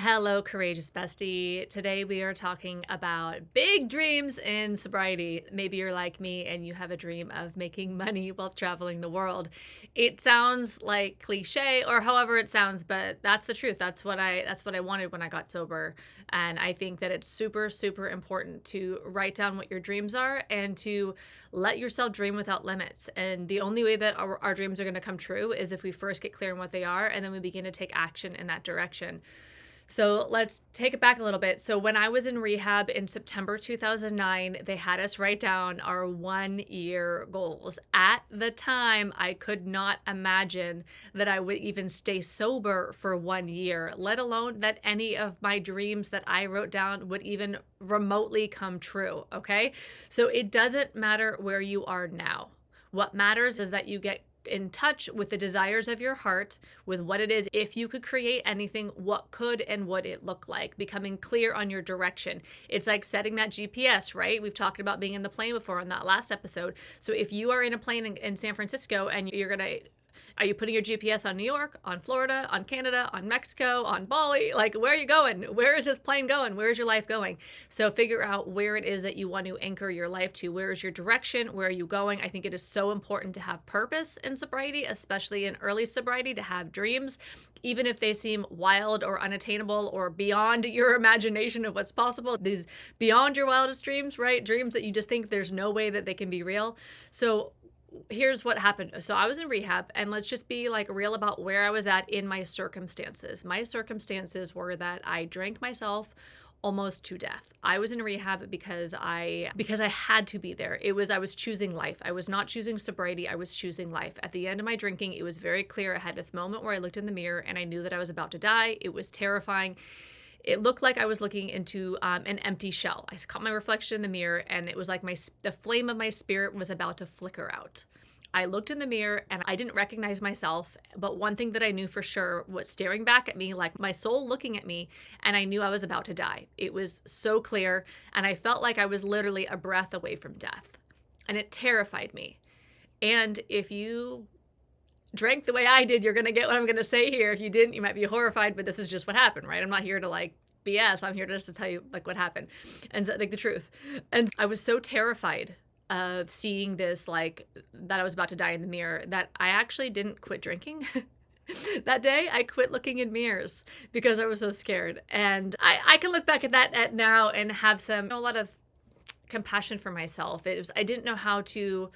Hello, courageous bestie. Today we are talking about big dreams in sobriety. Maybe you're like me and you have a dream of making money while traveling the world. It sounds like cliche or however it sounds, but that's the truth. That's what I wanted when I got sober. And I think that it's super, super important to write down what your dreams are and to let yourself dream without limits. And the only way that our dreams are going to come true is if we first get clear on what they are and then we begin to take action in that direction. So let's take it back a little bit. So when I was in rehab in September 2009, they had us write down our 1 year goals. At the time, I could not imagine that I would even stay sober for 1 year, let alone that any of my dreams that I wrote down would even remotely come true. Okay. So it doesn't matter where you are now. What matters is that you get in touch with the desires of your heart, with what it is. If you could create anything, what could and would it look like? Becoming clear on your direction. It's like setting that GPS, right? We've talked about being in the plane before on that last episode. So if you are in a plane in San Francisco and are you putting your GPS on New York, on Florida, on Canada, on Mexico, on Bali? Like, where are you going? Where is this plane going? Where is your life going? So figure out where it is that you want to anchor your life to. Where is your direction? Where are you going? I think it is so important to have purpose in sobriety, especially in early sobriety, to have dreams, even if they seem wild or unattainable or beyond your imagination of what's possible. These beyond your wildest dreams, right? Dreams that you just think there's no way that they can be real. So here's what happened. So I was in rehab, and let's just be like real about where I was at in my circumstances. My circumstances were that I drank myself almost to death. I was in rehab because I had to be there. I was choosing life. I was not choosing sobriety. I was choosing life. At the end of my drinking, it was very clear. I had this moment where I looked in the mirror and I knew that I was about to die. It was terrifying. It looked like I was looking into an empty shell. I caught my reflection in the mirror, and it was like the flame of my spirit was about to flicker out. I looked in the mirror and I didn't recognize myself, but one thing that I knew for sure was staring back at me, like my soul looking at me, and I knew I was about to die. It was so clear, and I felt like I was literally a breath away from death, and it terrified me. And if you drank the way I did, you're going to get what I'm going to say here. If you didn't, you might be horrified, but this is just what happened, right? I'm not here to like BS. I'm here just to tell you like what happened and so, like the truth. And I was so terrified of seeing this, like that I was about to die in the mirror, that I actually didn't quit drinking. That day, I quit looking in mirrors because I was so scared. And I can look back at that now and have a lot of compassion for myself. I didn't know how to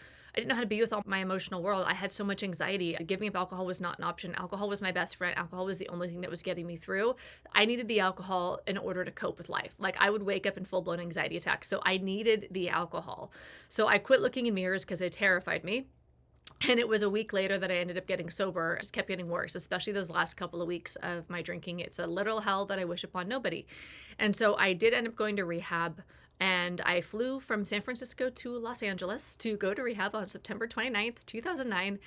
be with all my emotional world. I had so much anxiety. Giving up alcohol was not an option. Alcohol was my best friend. Alcohol was the only thing that was getting me through. I needed the alcohol in order to cope with life. Like I would wake up in full-blown anxiety attacks. So I needed the alcohol. So I quit looking in mirrors because it terrified me. And it was a week later that I ended up getting sober. It just kept getting worse, especially those last couple of weeks of my drinking. It's a literal hell that I wish upon nobody. And so I did end up going to rehab. And I flew from San Francisco to Los Angeles to go to rehab on September 29th, 2009.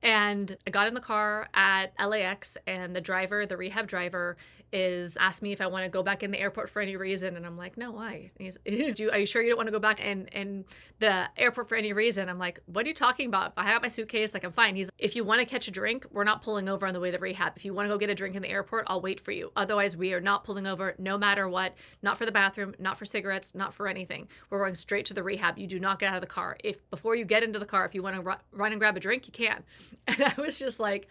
And I got in the car at LAX, and the rehab driver asked me if I want to go back in the airport for any reason. And I'm like, no, why? Are you sure you don't want to go back in the airport for any reason? I'm like, what are you talking about? I have my suitcase. Like, I'm fine. He's like, if you want to catch a drink, we're not pulling over on the way to rehab. If you want to go get a drink in the airport, I'll wait for you. Otherwise, we are not pulling over no matter what. Not for the bathroom, not for cigarettes, not for anything. We're going straight to the rehab. You do not get out of the car. Before you get into the car, if you want to run and grab a drink, you can. And I was just like,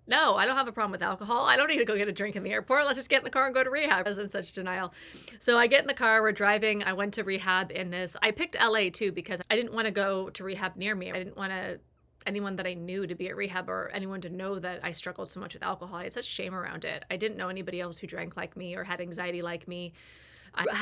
no, I don't have a problem with alcohol. I don't need to go get a drink in the airport. Let's just get in the car and go to rehab. I was in such denial. So I get in the car, we're driving. I went to rehab I picked LA too because I didn't want to go to rehab near me. I didn't want anyone that I knew to be at rehab or anyone to know that I struggled so much with alcohol. I had such shame around it. I didn't know anybody else who drank like me or had anxiety like me.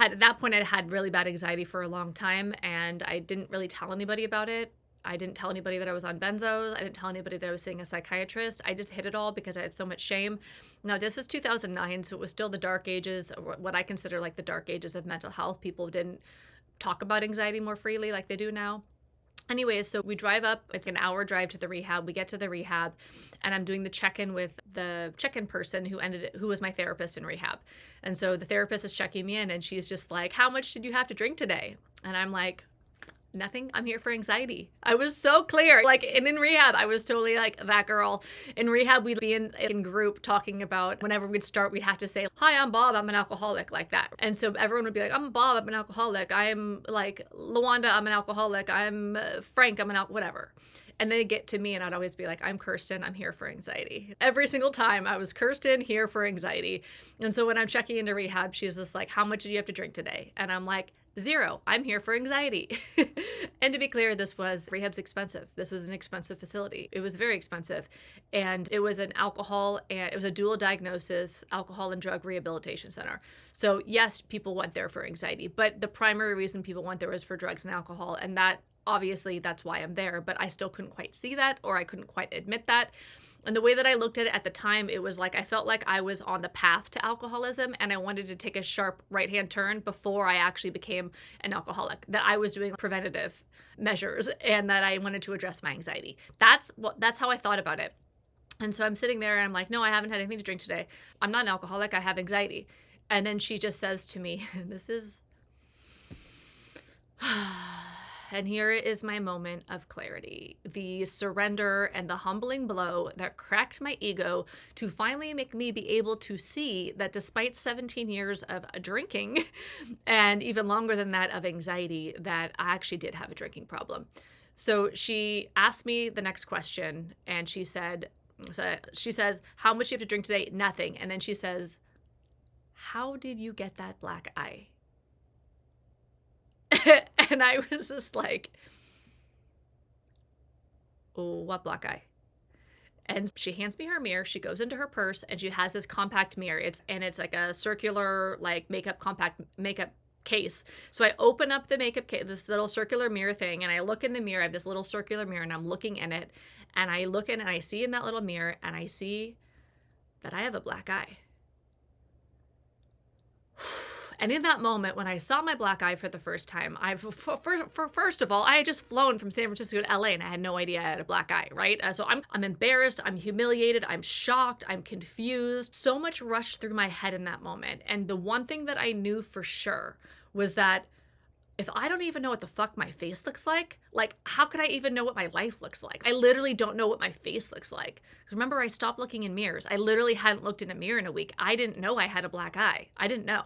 At that point, I had really bad anxiety for a long time, and I didn't really tell anybody about it. I didn't tell anybody that I was on benzos. I didn't tell anybody that I was seeing a psychiatrist. I just hid it all because I had so much shame. Now, this was 2009, so it was still the dark ages, what I consider like the dark ages of mental health. People didn't talk about anxiety more freely like they do now. Anyways, so we drive up. It's an hour drive to the rehab. We get to the rehab, and I'm doing the check-in with the check-in person who was my therapist in rehab. And so the therapist is checking me in, and she's just like, how much did you have to drink today? And I'm like, Nothing. I'm here for anxiety. I was so clear. Like, and in rehab, I was totally like that girl. In rehab, we'd be in group talking about whenever we'd start, we'd have to say, "Hi, I'm Bob. I'm an alcoholic," like that. And so everyone would be like, "I'm Bob. I'm an alcoholic. I'm like Lawanda. I'm an alcoholic. I'm Frank. I'm whatever." And then they get to me and I'd always be like, "I'm Kirsten. I'm here for anxiety." Every single time I was Kirsten, here for anxiety. And so when I'm checking into rehab, she's just like, "How much do you have to drink today?" And I'm like, "Zero. I'm here for anxiety." And to be clear, rehab's expensive. This was an expensive facility. It was very expensive. And it was it was a dual diagnosis alcohol and drug rehabilitation center. So yes, people went there for anxiety, but the primary reason people went there was for drugs and alcohol. And obviously that's why I'm there, but I still couldn't quite see that, or I couldn't quite admit that. And the way that I looked at it at the time, it was like I felt like I was on the path to alcoholism and I wanted to take a sharp right-hand turn before I actually became an alcoholic, that I was doing preventative measures and that I wanted to address my anxiety. That's how I thought about it. And so I'm sitting there and I'm like, "No, I haven't had anything to drink today. I'm not an alcoholic. I have anxiety." And then she just says to me, this is and here is my moment of clarity, the surrender and the humbling blow that cracked my ego to finally make me be able to see that despite 17 years of drinking and even longer than that of anxiety, that I actually did have a drinking problem. So she asked me the next question and she says, "How much do you have to drink today?" "Nothing." And then she says, "How did you get that black eye?" And I was just like, "Oh, what black eye?" And she hands me her mirror. She goes into her purse and she has this compact mirror. It's like a circular, like compact makeup case. So I open up the makeup case, this little circular mirror thing, and I look in the mirror. I have this little circular mirror and I'm looking in it, and I look in and I see in that little mirror and I see that I have a black eye. And in that moment, when I saw my black eye for the first time, first of all, I had just flown from San Francisco to LA and I had no idea I had a black eye, right? So I'm embarrassed, I'm humiliated, I'm shocked, I'm confused. So much rushed through my head in that moment. And the one thing that I knew for sure was that if I don't even know what the fuck my face looks like how could I even know what my life looks like? I literally don't know what my face looks like. Remember, I stopped looking in mirrors. I literally hadn't looked in a mirror in a week. I didn't know I had a black eye. I didn't know.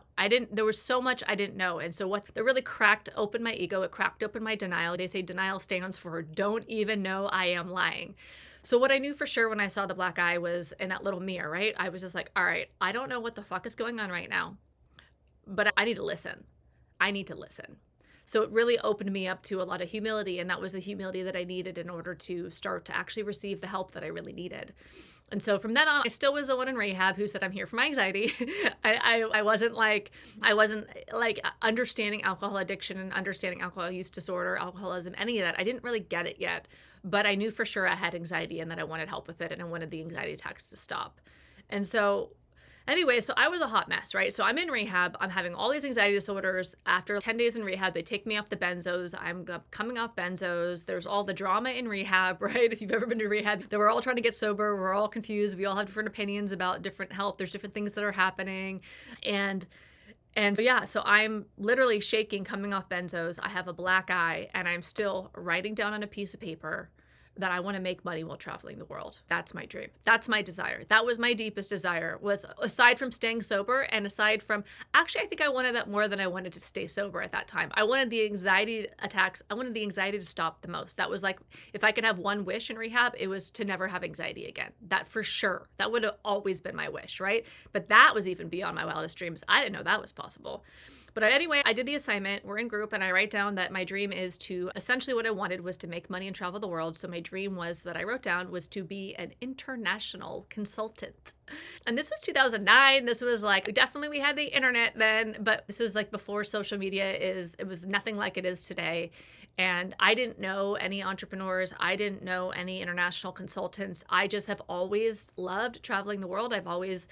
There was so much I didn't know. And so that really cracked open my ego. It cracked open my denial. They say denial stands for don't even know I am lying. So what I knew for sure when I saw the black eye was in that little mirror, right? I was just like, all right, I don't know what the fuck is going on right now, but I need to listen. I need to listen. So it really opened me up to a lot of humility, and that was the humility that I needed in order to start to actually receive the help that I really needed. And so from then on, I still was the one in rehab who said, "I'm here for my anxiety." I wasn't like understanding alcohol addiction and understanding alcohol use disorder, alcoholism, any of that. I didn't really get it yet, but I knew for sure I had anxiety and that I wanted help with it, and I wanted the anxiety attacks to stop. And so anyway, so I was a hot mess, right? So I'm in rehab. I'm having all these anxiety disorders. After 10 days in rehab, they take me off the benzos. I'm coming off benzos. There's all the drama in rehab, right? If you've ever been to rehab, they were all trying to get sober. We're all confused. We all have different opinions about different help. There's different things that are happening. And so, yeah, so I'm literally shaking coming off benzos. I have a black eye and I'm still writing down on a piece of paper that I want to make money while traveling the world. That's my dream. That's my desire. That was my deepest desire, was aside from staying sober and aside from, actually, I think I wanted that more than I wanted to stay sober at that time. I wanted the anxiety attacks. I wanted the anxiety to stop the most. That was like, if I could have one wish in rehab, it was to never have anxiety again. That for sure. That would have always been my wish, right? But that was even beyond my wildest dreams. I didn't know that was possible. But anyway, I did the assignment. We're in group and I write down that my dream is to, essentially what I wanted was to make money and travel the world. So my dream was that I wrote down was to be an international consultant. And this was 2009. This was like, definitely we had the internet then, but this was like before social media it was nothing like it is today. And I didn't know any entrepreneurs. I didn't know any international consultants. I just have always loved traveling the world. I've always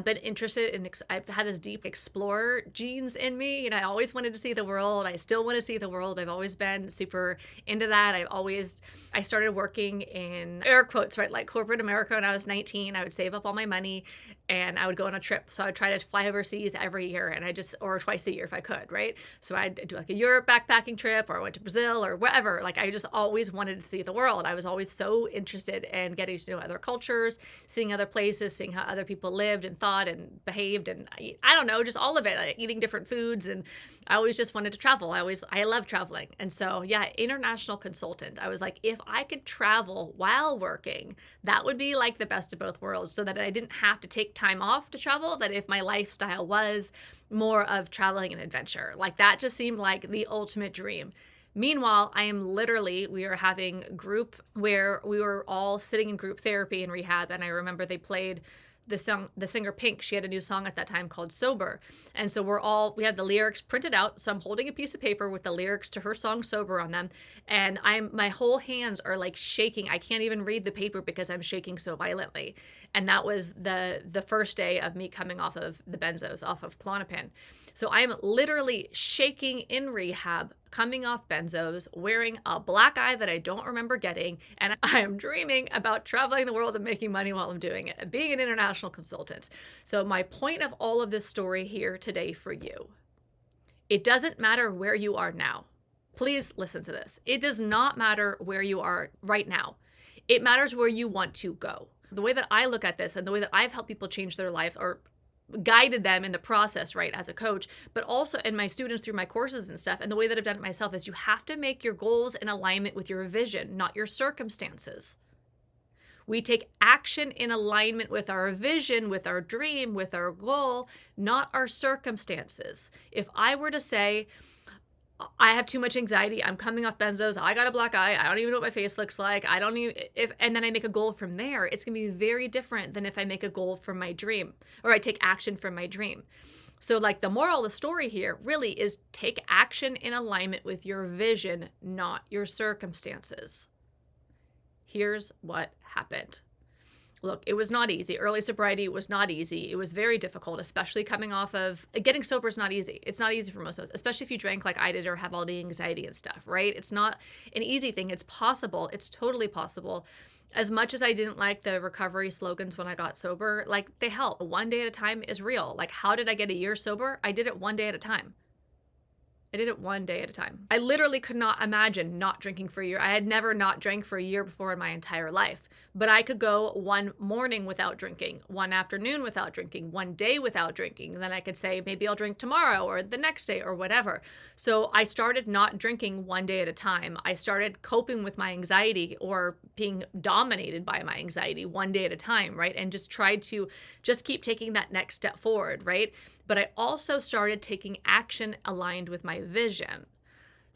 been interested in, I've had this deep explorer genes in me, and I always wanted to see the world. I still want to see the world. I've always been super into that. I started working in air quotes, right? Like corporate America when I was 19. I would save up all my money and I would go on a trip. So I would try to fly overseas every year, and or twice a year if I could, right? So I'd do like a Europe backpacking trip, or I went to Brazil or wherever. Like I just always wanted to see the world. I was always so interested in getting to know other cultures, seeing other places, seeing how other people lived and thought and behaved. And I don't know, just all of it, like eating different foods. And I always just wanted to travel. I love traveling. And so, yeah, international consultant. I was like, if I could travel while working, that would be like the best of both worlds, so that I didn't have to take time off to travel, that if my lifestyle was more of traveling and adventure, like that just seemed like the ultimate dream. Meanwhile, we were having group where we were all sitting in group therapy and rehab. And I remember they played the singer Pink. She had a new song at that time called Sober. And so we had the lyrics printed out. So I'm holding a piece of paper with the lyrics to her song Sober on them. And my whole hands are like shaking. I can't even read the paper because I'm shaking so violently. And that was the first day of me coming off of the benzos, off of Klonopin. So I'm literally shaking in rehab, coming off benzos, wearing a black eye that I don't remember getting, and I am dreaming about traveling the world and making money while I'm doing it, being an international consultant. So my point of all of this story here today for you, it doesn't matter where you are now. Please listen to this. It does not matter where you are right now. It matters where you want to go. The way that I look at this, and the way that I've helped people change their life, or guided them in the process, right, as a coach, but also in my students through my courses and stuff, and the way that I've done it myself, is you have to make your goals in alignment with your vision, not your circumstances. We take action in alignment with our vision, with our dream, with our goal, not our circumstances. If I were to say, I have too much anxiety, I'm coming off benzos, I got a black eye, I don't even know what my face looks like, and then I make a goal from there, it's gonna be very different than if I make a goal from my dream, or I take action from my dream. So like the moral of the story here really is take action in alignment with your vision, not your circumstances. Here's what happened. Look, it was not easy. Early sobriety was not easy. It was very difficult, especially coming off of getting sober is not easy. It's not easy for most of us, especially if you drank like I did or have all the anxiety and stuff, right? It's not an easy thing. It's possible. It's totally possible. As much as I didn't like the recovery slogans when I got sober, like they help. One day at a time is real. Like, how did I get a year sober? I did it one day at a time. I did it one day at a time. I literally could not imagine not drinking for a year. I had never not drank for a year before in my entire life. But I could go one morning without drinking, one afternoon without drinking, one day without drinking. Then I could say, maybe I'll drink tomorrow or the next day or whatever. So I started not drinking one day at a time. I started coping with my anxiety, or being dominated by my anxiety, one day at a time, right? And just tried to just keep taking that next step forward, right? But I also started taking action aligned with my vision.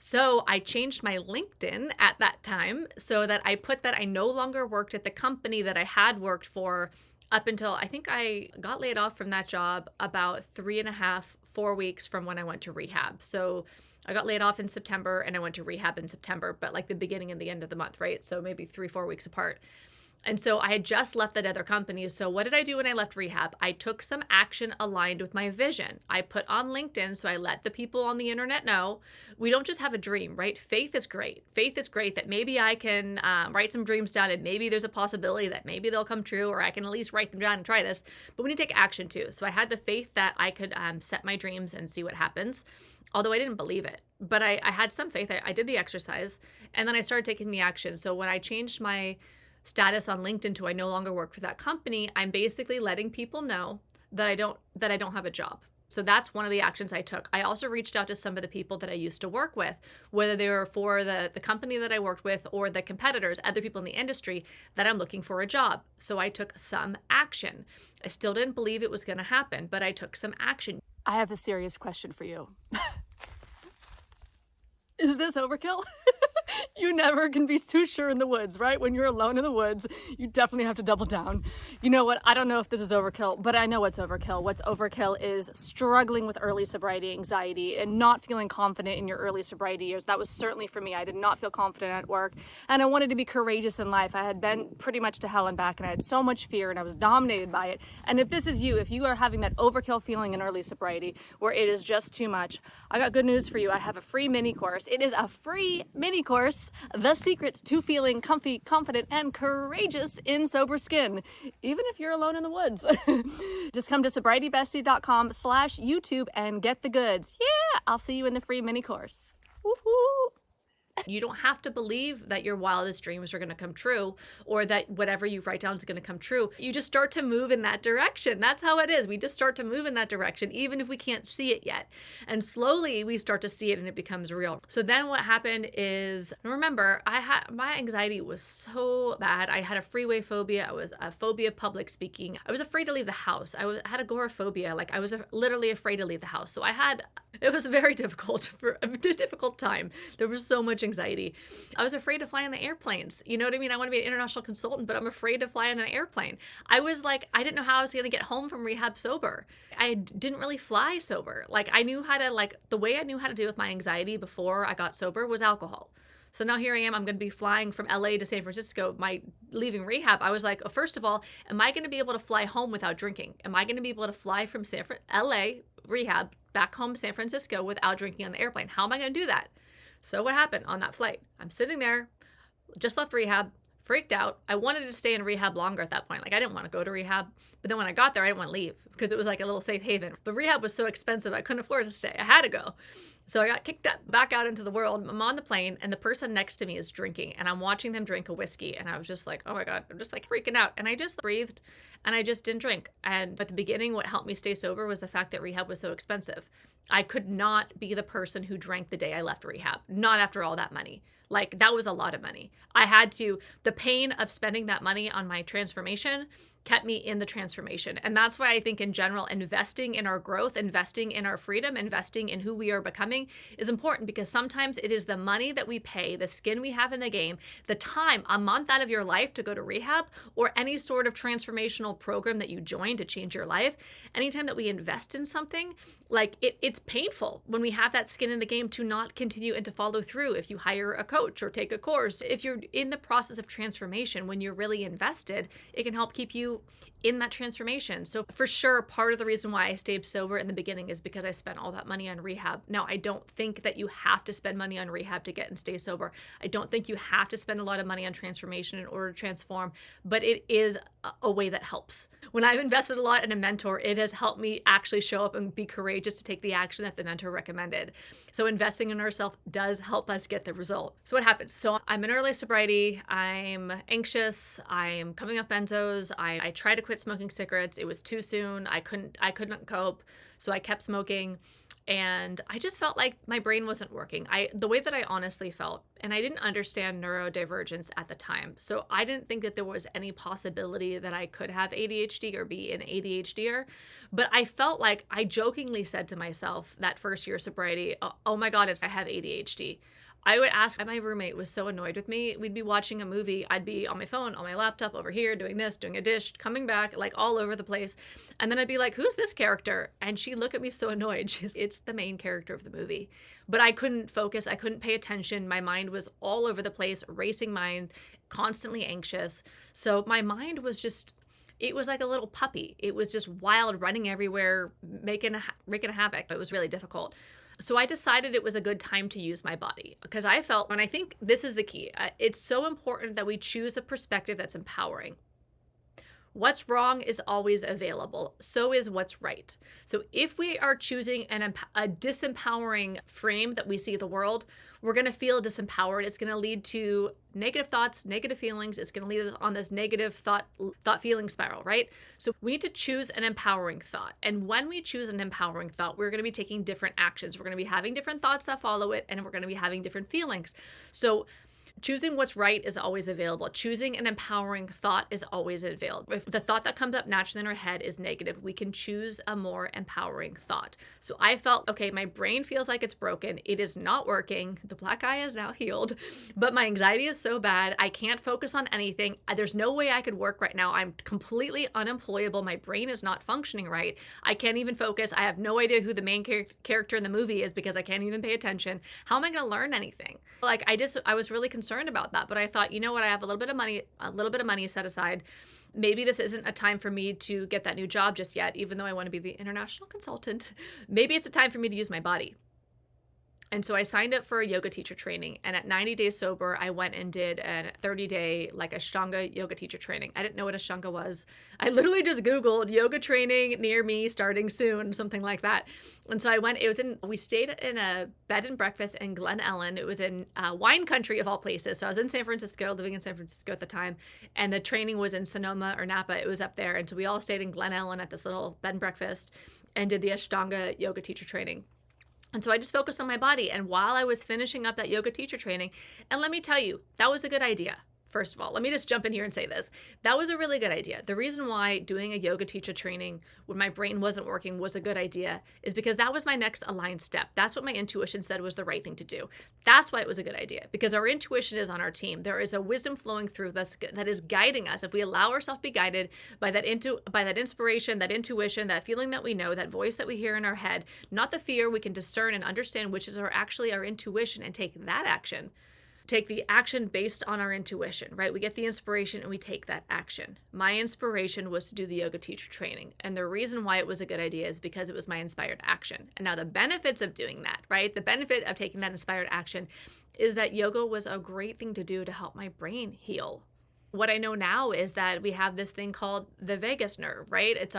So I changed my LinkedIn at that time so that I put that I no longer worked at the company that I had worked for up until, I think I got laid off from that job about 3.5, 4 weeks from when I went to rehab. So I got laid off in September and I went to rehab in September, but like the beginning and the end of the month, right? So maybe 3-4 weeks apart. And so I had just left that other company. So what did I do when I left rehab? I took some action aligned with my vision. I put on LinkedIn, so I let the people on the internet know we don't just have a dream, right? Faith is great. Faith is great that maybe I can write some dreams down, and maybe there's a possibility that maybe they'll come true, or I can at least write them down and try this. But we need to take action too. So I had the faith that I could set my dreams and see what happens. Although I didn't believe it, but I had some faith. I did the exercise, and then I started taking the action. So when I changed my status on LinkedIn to I no longer work for that company, I'm basically letting people know that I don't have a job. So that's one of the actions I took. I also reached out to some of the people that I used to work with, whether they were for the company that I worked with or the competitors, other people in the industry, that I'm looking for a job. So I took some action. I still didn't believe it was going to happen, but I took some action. I have a serious question for you. Is this overkill? You never can be too sure in the woods, right? When you're alone in the woods, you definitely have to double down. You know what? I don't know if this is overkill, but I know what's overkill. What's overkill is struggling with early sobriety anxiety and not feeling confident in your early sobriety years. That was certainly for me. I did not feel confident at work, and I wanted to be courageous in life. I had been pretty much to hell and back, and I had so much fear, and I was dominated by it. And if this is you, if you are having that overkill feeling in early sobriety where it is just too much, I got good news for you. I have a free mini course. It is a free mini course course, the secret to feeling comfy, confident, and courageous in sober skin, even if you're alone in the woods. Just come to sobrietybestie.com/YouTube and get the goods. Yeah, I'll see you in the free mini course. Woohoo! You don't have to believe that your wildest dreams are going to come true or that whatever you write down is going to come true. You just start to move in that direction. That's how it is. We just start to move in that direction, even if we can't see it yet. And slowly we start to see it and it becomes real. So then what happened is, remember, my anxiety was so bad. I had a freeway phobia. I was a phobia of public speaking. I was afraid to leave the house. I had agoraphobia. Like I was literally afraid to leave the house. So it was very difficult for a difficult time. There was so much anxiety. I was afraid to fly on the airplanes. You know what I mean? I want to be an international consultant, but I'm afraid to fly on an airplane. I was like, I didn't know how I was going to get home from rehab sober. I didn't really fly sober. Like I knew how to, the way I knew how to deal with my anxiety before I got sober was alcohol. So now here I am, I'm going to be flying from LA to San Francisco. Leaving rehab, I was like, oh, first of all, am I going to be able to fly home without drinking? Am I going to be able to fly from LA rehab back home to San Francisco without drinking on the airplane? How am I going to do that? So what happened on that flight? I'm sitting there, just left rehab, freaked out. I wanted to stay in rehab longer at that point. Like I didn't want to go to rehab, but then when I got there, I didn't want to leave because it was like a little safe haven. But rehab was so expensive, I couldn't afford to stay. I had to go. So I got kicked back out into the world. I'm on the plane and the person next to me is drinking and I'm watching them drink a whiskey. And I was just like, oh my God, I'm just like freaking out. And I just breathed and I just didn't drink. And at the beginning, what helped me stay sober was the fact that rehab was so expensive. I could not be the person who drank the day I left rehab, not after all that money. Like that was a lot of money. The pain of spending that money on my transformation kept me in the transformation. And that's why I think in general, investing in our growth, investing in our freedom, investing in who we are becoming is important because sometimes it is the money that we pay, the skin we have in the game, the time, a month out of your life to go to rehab or any sort of transformational program that you join to change your life. Anytime that we invest in something, it's painful when we have that skin in the game to not continue and to follow through. If you hire a coach or take a course, if you're in the process of transformation, when you're really invested, it can help keep you in that transformation. So for sure, part of the reason why I stayed sober in the beginning is because I spent all that money on rehab. Now, I don't think that you have to spend money on rehab to get and stay sober. I don't think you have to spend a lot of money on transformation in order to transform, but it is a way that helps. When I've invested a lot in a mentor, it has helped me actually show up and be courageous to take the action that the mentor recommended. So investing in ourselves does help us get the result. So what happens? So I'm in early sobriety. I'm anxious. I'm coming off benzos. I tried to quit smoking cigarettes. It was too soon. I couldn't cope. So I kept smoking. And I just felt like my brain wasn't working. The way that I honestly felt, and I didn't understand neurodivergence at the time. So I didn't think that there was any possibility that I could have ADHD or be an ADHDer. But I felt like I jokingly said to myself that first year of sobriety, oh my God, I have ADHD. I would ask, my roommate was so annoyed with me. We'd be watching a movie. I'd be on my phone, on my laptop, over here, doing this, doing a dish, coming back, like all over the place. And then I'd be like, who's this character? And she'd look at me so annoyed. It's the main character of the movie. But I couldn't focus. I couldn't pay attention. My mind was all over the place, racing mind, constantly anxious. So my mind was just, it was like a little puppy. It was just wild, running everywhere, making havoc. It was really difficult. So I decided it was a good time to use my body because I felt, and I think this is the key, it's so important that we choose a perspective that's empowering. What's wrong is always available. So is what's right. So if we are choosing a disempowering frame that we see the world, we're going to feel disempowered. It's going to lead to negative thoughts, negative feelings. It's going to lead us on this negative thought feeling spiral, right? So we need to choose an empowering thought. And when we choose an empowering thought, we're going to be taking different actions. We're going to be having different thoughts that follow it, and we're going to be having different feelings. So choosing what's right is always available. Choosing an empowering thought is always available. If the thought that comes up naturally in our head is negative, we can choose a more empowering thought. So I felt, okay, my brain feels like it's broken. It is not working. The black eye is now healed, but my anxiety is so bad. I can't focus on anything. There's no way I could work right now. I'm completely unemployable. My brain is not functioning right. I can't even focus. I have no idea who the main character in the movie is because I can't even pay attention. How am I going to learn anything? I was really concerned about that, but I thought, you know what? I have a little bit of money set aside. Maybe this isn't a time for me to get that new job just yet, even though I want to be the international consultant. Maybe it's a time for me to use my body. And so I signed up for a yoga teacher training. And at 90 days sober, I went and did a 30-day like Ashtanga yoga teacher training. I didn't know what Ashtanga was. I literally just Googled yoga training near me starting soon, something like that. And so I went, we stayed in a bed and breakfast in Glen Ellen. It was in wine country of all places. So I was in San Francisco, living in San Francisco at the time. And the training was in Sonoma or Napa. It was up there. And so we all stayed in Glen Ellen at this little bed and breakfast and did the Ashtanga yoga teacher training. And so I just focused on my body. And while I was finishing up that yoga teacher training, and let me tell you, that was a good idea. First of all, let me just jump in here and say this. That was a really good idea. The reason why doing a yoga teacher training when my brain wasn't working was a good idea is because that was my next aligned step. That's what my intuition said was the right thing to do. That's why it was a good idea, because our intuition is on our team. There is a wisdom flowing through us that is guiding us. If we allow ourselves to be guided by that inspiration, that intuition, that feeling that we know, that voice that we hear in our head, not the fear, we can discern and understand which is actually our intuition and take that action. Take the action based on our intuition, right? We get the inspiration and we take that action. My inspiration was to do the yoga teacher training. And the reason why it was a good idea is because it was my inspired action. And now the benefits of doing that, right? The benefit of taking that inspired action is that yoga was a great thing to do to help my brain heal. What I know now is that we have this thing called the vagus nerve, right? It's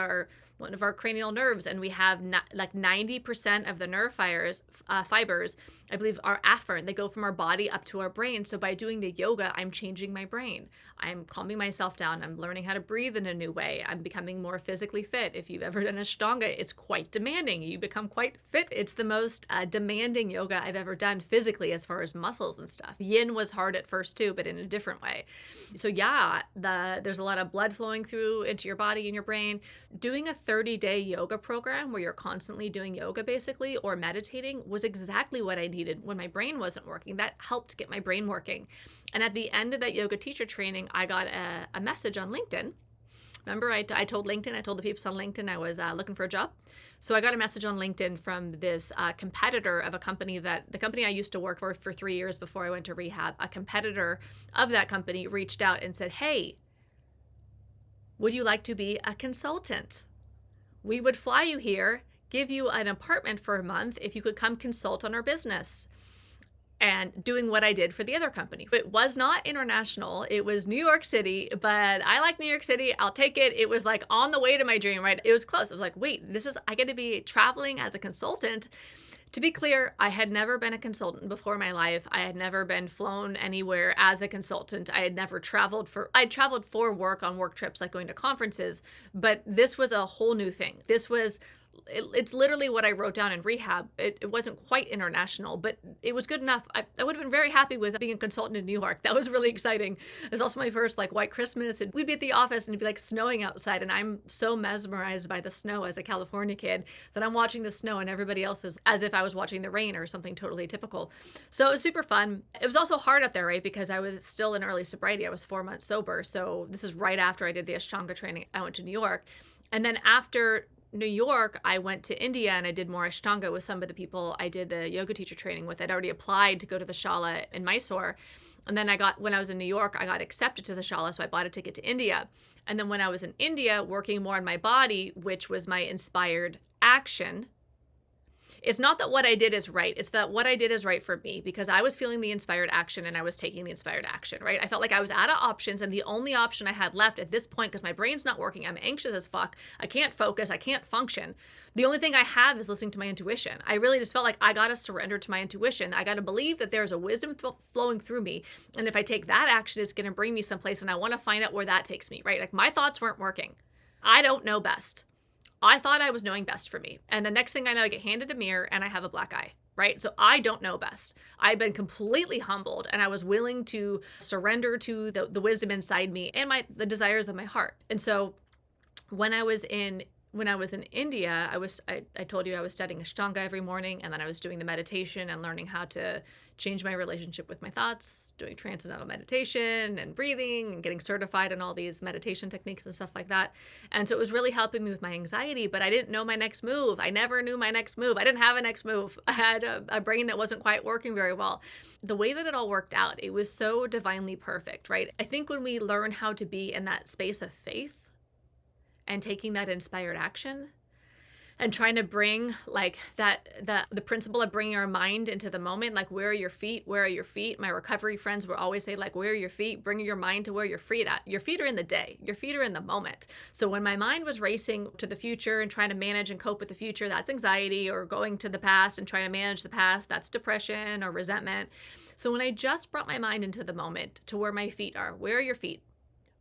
one of our cranial nerves, and we have like 90% of the nerve fibers, I believe, are afferent. They go from our body up to our brain. So by doing the yoga, I'm changing my brain. I'm calming myself down. I'm learning how to breathe in a new way. I'm becoming more physically fit. If you've ever done Ashtanga, it's quite demanding. You become quite fit. It's the most demanding yoga I've ever done physically as far as muscles and stuff. Yin was hard at first too, but in a different way. So yeah, there's a lot of blood flowing through into your body and your brain. Doing a 30-day yoga program where you're constantly doing yoga basically or meditating was exactly what I needed when my brain wasn't working. That helped get my brain working. And at the end of that yoga teacher training, I got a message on LinkedIn. Remember, I told LinkedIn, I told the people on LinkedIn I was looking for a job. So I got a message on LinkedIn from this competitor of the company I used to work for 3 years before I went to rehab. A competitor of that company reached out and said, "Hey, would you like to be a consultant? We would fly you here, give you an apartment for a month if you could come consult on our business." And doing what I did for the other company. It was not international. It was New York City, but I like New York City. I'll take it. It was like on the way to my dream, right? It was close. I was like, wait, I get to be traveling as a consultant. To be clear, I had never been a consultant before in my life. I had never been flown anywhere as a consultant. I'd traveled for work on work trips, like going to conferences, but this was a whole new thing. It's literally what I wrote down in rehab. It wasn't quite international, but it was good enough. I would have been very happy with being a consultant in New York. That was really exciting. It was also my first like white Christmas, and we'd be at the office and it'd be like snowing outside, and I'm so mesmerized by the snow as a California kid that I'm watching the snow and everybody else is as if I was watching the rain or something totally typical. So it was super fun. It was also hard up there, right? Because I was still in early sobriety. I was 4 months sober. So this is right after I did the Ashtanga training. I went to New York. And then after New York, I went to India and I did more Ashtanga with some of the people I did the yoga teacher training with. I'd already applied to go to the Shala in Mysore. And then when I was in New York, I got accepted to the Shala, so I bought a ticket to India. And then when I was in India, working more on my body, which was my inspired action, it's not that what I did is right. It's that what I did is right for me because I was feeling the inspired action and I was taking the inspired action, right? I felt like I was out of options and the only option I had left at this point, because my brain's not working, I'm anxious as fuck, I can't focus, I can't function. The only thing I have is listening to my intuition. I really just felt like I got to surrender to my intuition. I got to believe that there's a wisdom flowing through me. And if I take that action, it's going to bring me someplace and I want to find out where that takes me, right? Like my thoughts weren't working. I don't know best. I thought I was knowing best for me. And the next thing I know, I get handed a mirror and I have a black eye, right? So I don't know best. I've been completely humbled and I was willing to surrender to the wisdom inside me and the desires of my heart. And so when I was in India, I told you I was studying Ashtanga every morning, and then I was doing the meditation and learning how to change my relationship with my thoughts, doing transcendental meditation and breathing and getting certified in all these meditation techniques and stuff like that. And so it was really helping me with my anxiety, but I didn't know my next move. I never knew my next move. I didn't have a next move. I had a brain that wasn't quite working very well. The way that it all worked out, it was so divinely perfect, right? I think when we learn how to be in that space of faith, and taking that inspired action, and trying to bring like the principle of bringing our mind into the moment. Like, where are your feet? Where are your feet? My recovery friends will always say, like, where are your feet? Bring your mind to where your feet at. Your feet are in the day. Your feet are in the moment. So when my mind was racing to the future and trying to manage and cope with the future, that's anxiety. Or going to the past and trying to manage the past, that's depression or resentment. So when I just brought my mind into the moment to where my feet are, where are your feet?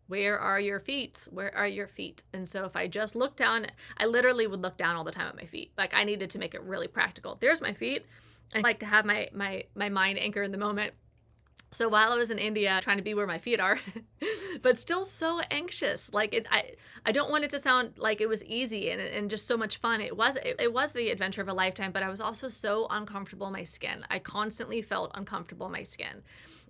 Where are your feet? Where are your feet? And so if I just look down, I literally would look down all the time at my feet. Like, I needed to make it really practical. There's my feet. I like to have my mind anchor in the moment. So while I was in India trying to be where my feet are, but still so anxious, like I don't want it to sound like it was easy and just so much fun. It was the adventure of a lifetime, but I was also so uncomfortable in my skin. I constantly felt uncomfortable in my skin,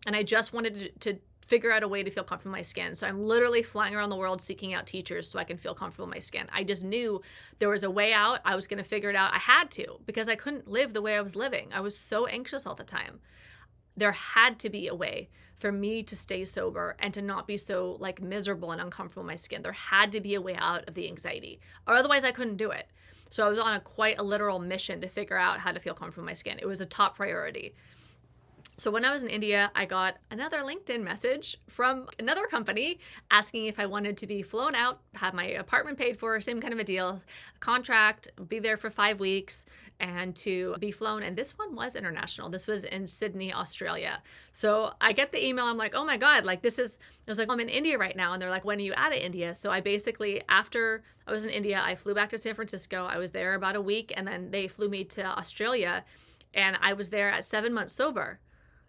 and I just wanted to figure out a way to feel comfortable in my skin. So I'm literally flying around the world seeking out teachers so I can feel comfortable in my skin. I just knew there was a way out. I was going to figure it out. I had to, because I couldn't live the way I was living. I was so anxious all the time. There had to be a way for me to stay sober and to not be so like miserable and uncomfortable in my skin. There had to be a way out of the anxiety, or otherwise I couldn't do it. So I was on quite a literal mission to figure out how to feel comfortable in my skin. It was a top priority. So when I was in India, I got another LinkedIn message from another company asking if I wanted to be flown out, have my apartment paid for, same kind of a deal, contract, be there for 5 weeks, and to be flown. And this one was international. This was in Sydney, Australia. So I get the email. I'm like, oh my God, like I was like, I'm in India right now. And they're like, when are you out of India? So I basically, after I was in India, I flew back to San Francisco. I was there about a week, and then they flew me to Australia, and I was there at 7 months sober.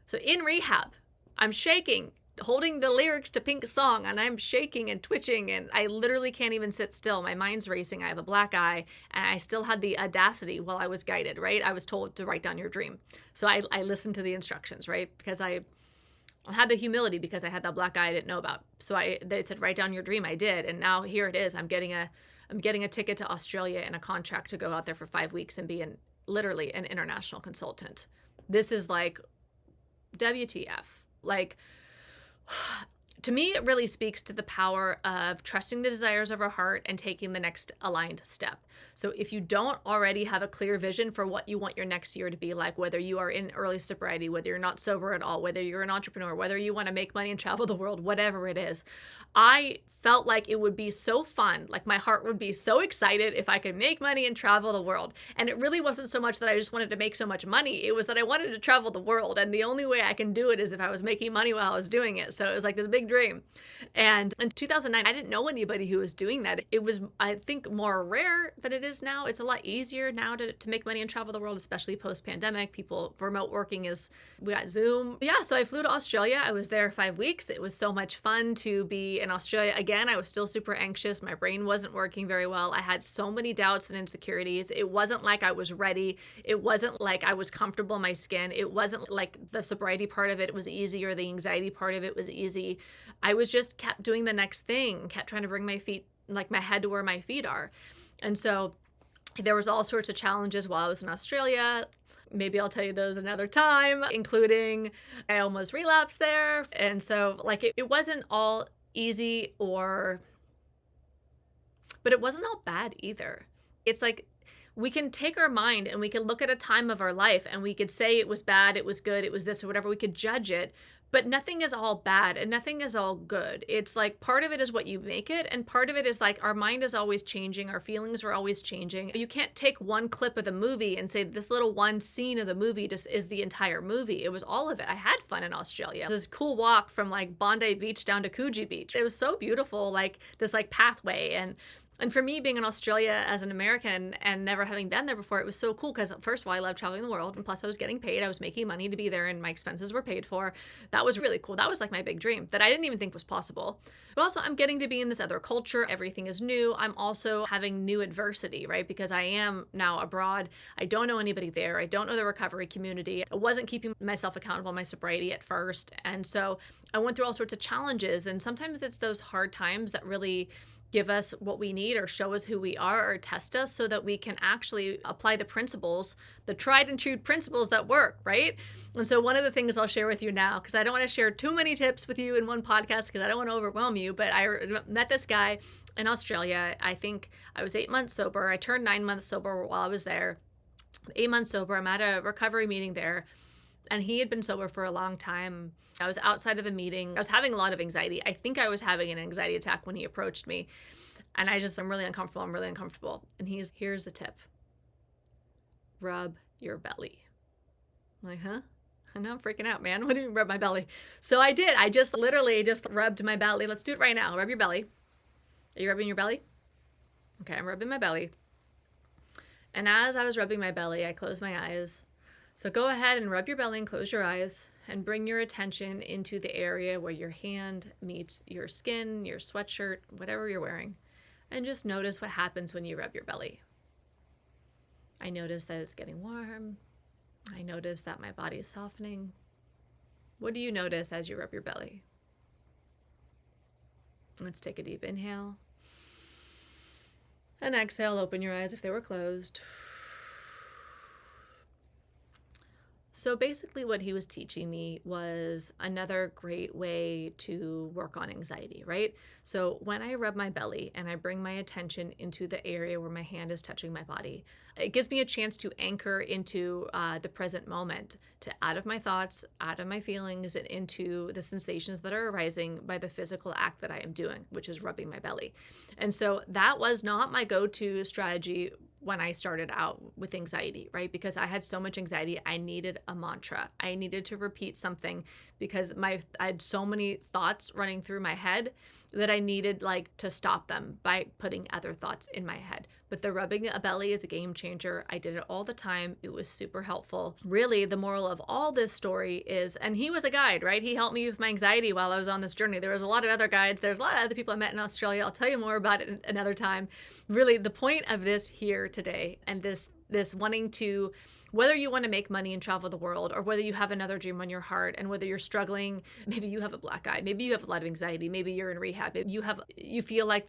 So in rehab, I'm shaking, holding the lyrics to Pink's song, and I'm shaking and twitching, and I literally can't even sit still. My mind's racing. I have a black eye, and I still had the audacity while I was guided, right? I was told to write down your dream. So I listened to the instructions, right? Because I had the humility, because I had that black eye I didn't know about. So they said, write down your dream. I did. And now here it is. I'm getting a ticket to Australia and a contract to go out there for 5 weeks and be literally an international consultant. This is like, WTF. Like, to me, it really speaks to the power of trusting the desires of our heart and taking the next aligned step. So if you don't already have a clear vision for what you want your next year to be like, whether you are in early sobriety, whether you're not sober at all, whether you're an entrepreneur, whether you want to make money and travel the world, whatever it is, I felt like it would be so fun. Like, my heart would be so excited if I could make money and travel the world. And it really wasn't so much that I just wanted to make so much money. It was that I wanted to travel the world. And the only way I can do it is if I was making money while I was doing it. So it was like this big dream. And in 2009, I didn't know anybody who was doing that. It was, I think, more rare than it is now. It's a lot easier now to make money and travel the world, especially post-pandemic. Remote working we got Zoom. Yeah, so I flew to Australia. I was there 5 weeks. It was so much fun to be in Australia. Again, I was still super anxious. My brain wasn't working very well. I had so many doubts and insecurities. It wasn't like I was ready. It wasn't like I was comfortable in my skin. It wasn't like the sobriety part of it was easy or the anxiety part of it was easy. I was just kept doing the next thing, kept trying to bring my feet, like my head to where my feet are. And so there was all sorts of challenges while I was in Australia. Maybe I'll tell you those another time, including I almost relapsed there. And so like it wasn't all easy but it wasn't all bad either. It's like we can take our mind and we can look at a time of our life and we could say it was bad, it was good, it was this or whatever. We could judge it, but nothing is all bad and nothing is all good. It's like part of it is what you make it, and part of it is like our mind is always changing, our feelings are always changing. You can't take one clip of the movie and say this little one scene of the movie just is the entire movie. It was all of it. I had fun in Australia. This cool walk from like Bondi Beach down to Coogee Beach. It was so beautiful, like this like pathway. And for me, being in Australia as an American and never having been there before, it was so cool because, first of all, I love traveling the world. And plus, I was getting paid. I was making money to be there and my expenses were paid for. That was really cool. That was like my big dream that I didn't even think was possible. But also, I'm getting to be in this other culture. Everything is new. I'm also having new adversity, right? Because I am now abroad. I don't know anybody there. I don't know the recovery community. I wasn't keeping myself accountable, my sobriety at first. And so I went through all sorts of challenges. And sometimes it's those hard times that really give us what we need or show us who we are or test us so that we can actually apply the principles, the tried and true principles that work, right? And so one of the things I'll share with you now, because I don't want to share too many tips with you in one podcast because I don't want to overwhelm you, but I met this guy in Australia. I think I was 8 months sober. I turned 9 months sober while I was there. 8 months sober. I'm at a recovery meeting there. And he had been sober for a long time. I was outside of a meeting. I was having a lot of anxiety. I think I was having an anxiety attack when he approached me. And I'm really uncomfortable. I'm really uncomfortable. And here's the tip. Rub your belly. I'm like, huh? I know, I'm freaking out, man. What do you mean rub my belly? So I did. I just literally just rubbed my belly. Let's do it right now. Rub your belly. Are you rubbing your belly? Okay, I'm rubbing my belly. And as I was rubbing my belly, I closed my eyes. So go ahead and rub your belly and close your eyes and bring your attention into the area where your hand meets your skin, your sweatshirt, whatever you're wearing. And just notice what happens when you rub your belly. I notice that it's getting warm. I notice that my body is softening. What do you notice as you rub your belly? Let's take a deep inhale. And exhale, open your eyes if they were closed. So basically what he was teaching me was another great way to work on anxiety, right? So when I rub my belly and I bring my attention into the area where my hand is touching my body, it gives me a chance to anchor into the present moment, to out of my thoughts, out of my feelings, and into the sensations that are arising by the physical act that I am doing, which is rubbing my belly. And so that was not my go-to strategy when I started out with anxiety, right? Because I had so much anxiety, I needed a mantra. I needed to repeat something because I had so many thoughts running through my head that I needed to stop them by putting other thoughts in my head. But the rubbing a belly is a game changer. I did it all the time. It was super helpful. Really, the moral of all this story is, and he was a guide, right? He helped me with my anxiety while I was on this journey. There was a lot of other guides. There's a lot of other people I met in Australia. I'll tell you more about it another time. Really, the point of this here today and this wanting to, whether you want to make money and travel the world or whether you have another dream on your heart and whether you're struggling, maybe you have a black eye, maybe you have a lot of anxiety, maybe you're in rehab, maybe you feel like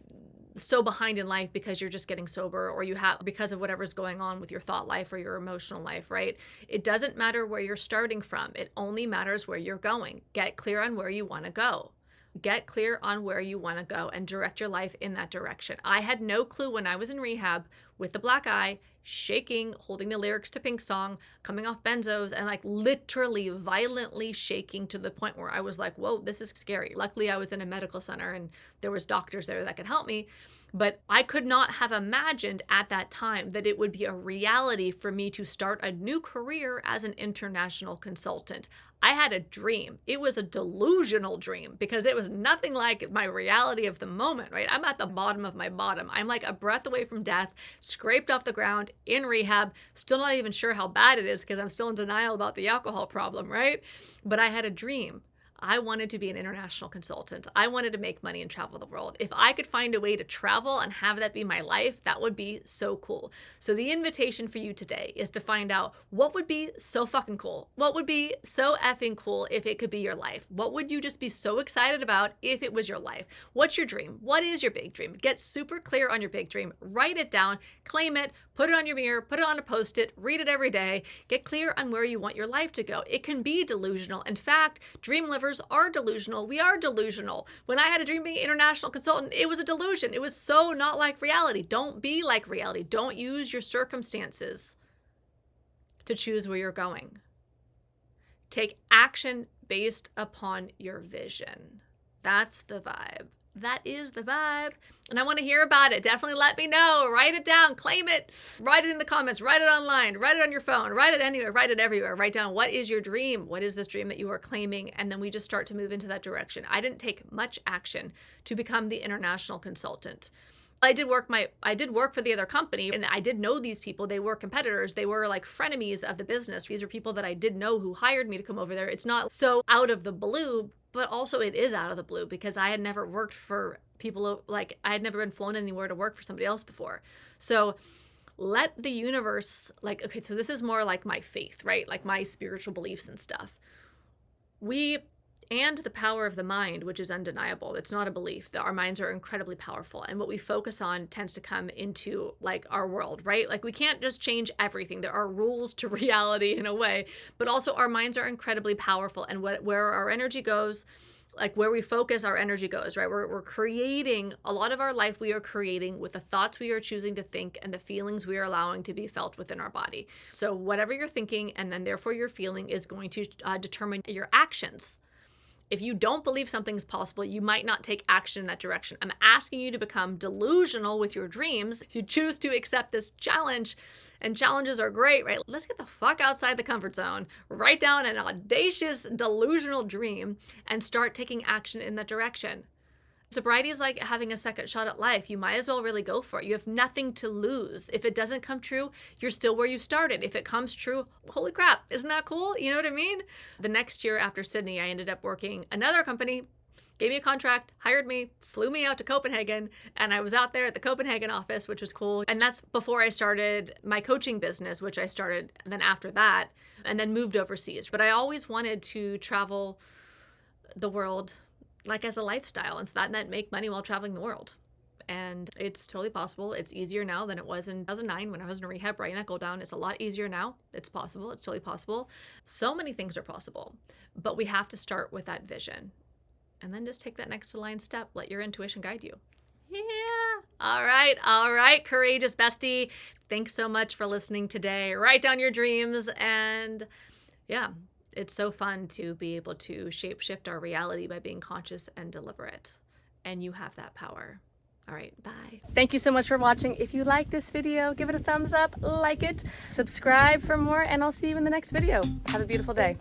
so behind in life because you're just getting sober or you have because of whatever's going on with your thought life or your emotional life, right? It doesn't matter where you're starting from. It only matters where you're going. Get clear on where you want to go. Get clear on where you want to go and direct your life in that direction. I had no clue when I was in rehab with the black eye, shaking, holding the lyrics to Pink song, coming off benzos, and literally violently shaking to the point where I was like, whoa, this is scary. Luckily, I was in a medical center and there was doctors there that could help me. But I could not have imagined at that time that it would be a reality for me to start a new career as an international consultant. I had a dream. It was a delusional dream because it was nothing like my reality of the moment, right? I'm at the bottom of my bottom. I'm like a breath away from death, scraped off the ground, in rehab, still not even sure how bad it is because I'm still in denial about the alcohol problem, right? But I had a dream. I wanted to be an international consultant. I wanted to make money and travel the world. If I could find a way to travel and have that be my life, that would be so cool. So the invitation for you today is to find out what would be so fucking cool. What would be so effing cool if it could be your life? What would you just be so excited about if it was your life? What's your dream? What is your big dream? Get super clear on your big dream. Write it down, claim it, put it on your mirror, put it on a post-it, read it every day. Get clear on where you want your life to go. It can be delusional. In fact, dream livers are delusional. We are delusional. When I had a dream being an international consultant, it was a delusion. It was so not like reality. Don't be like reality. Don't use your circumstances to choose where you're going. Take action based upon your vision. That's the vibe. That is the vibe. And I want to hear about it. Definitely let me know. Write it down. Claim it. Write it in the comments. Write it online. Write it on your phone. Write it anywhere. Write it everywhere. Write down what is your dream? What is this dream that you are claiming? And then we just start to move into that direction. I didn't take much action to become the international consultant. I did work for the other company and I did know these people. They were competitors. They were like frenemies of the business. These are people that I did know who hired me to come over there. It's not so out of the blue, but also it is out of the blue because I had never worked for people I had never been flown anywhere to work for somebody else before. So let the universe, okay, so this is more like my faith, right? Like my spiritual beliefs and stuff. We and the power of the mind, which is undeniable. It's not a belief that our minds are incredibly powerful. And what we focus on tends to come into like our world, right? Like we can't just change everything. There are rules to reality in a way, but also our minds are incredibly powerful. And where our energy goes, like where we focus, our energy goes, right? We're creating a lot of our life. We are creating with the thoughts we are choosing to think and the feelings we are allowing to be felt within our body. So whatever you're thinking and then therefore you're feeling is going to determine your actions. If you don't believe something's possible, you might not take action in that direction. I'm asking you to become delusional with your dreams. If you choose to accept this challenge, and challenges are great, right? Let's get the fuck outside the comfort zone, write down an audacious, delusional dream, and start taking action in that direction. Sobriety is like having a second shot at life. You might as well really go for it. You have nothing to lose. If it doesn't come true, you're still where you started. If it comes true, holy crap, isn't that cool? You know what I mean? The next year after Sydney, I ended up working another company, gave me a contract, hired me, flew me out to Copenhagen, and I was out there at the Copenhagen office, which was cool. And that's before I started my coaching business, which I started then after that, and then moved overseas. But I always wanted to travel the world like as a lifestyle. And so that meant make money while traveling the world. And it's totally possible. It's easier now than it was in 2009 when I was in rehab writing that goal down. It's a lot easier now. It's possible. It's totally possible. So many things are possible, but we have to start with that vision and then just take that next aligned step. Let your intuition guide you. Yeah. All right. All right. Courageous bestie. Thanks so much for listening today. Write down your dreams and yeah. It's so fun to be able to shape-shift our reality by being conscious and deliberate. And you have that power. All right, bye. Thank you so much for watching. If you like this video, give it a thumbs up, like it, subscribe for more, and I'll see you in the next video. Have a beautiful day.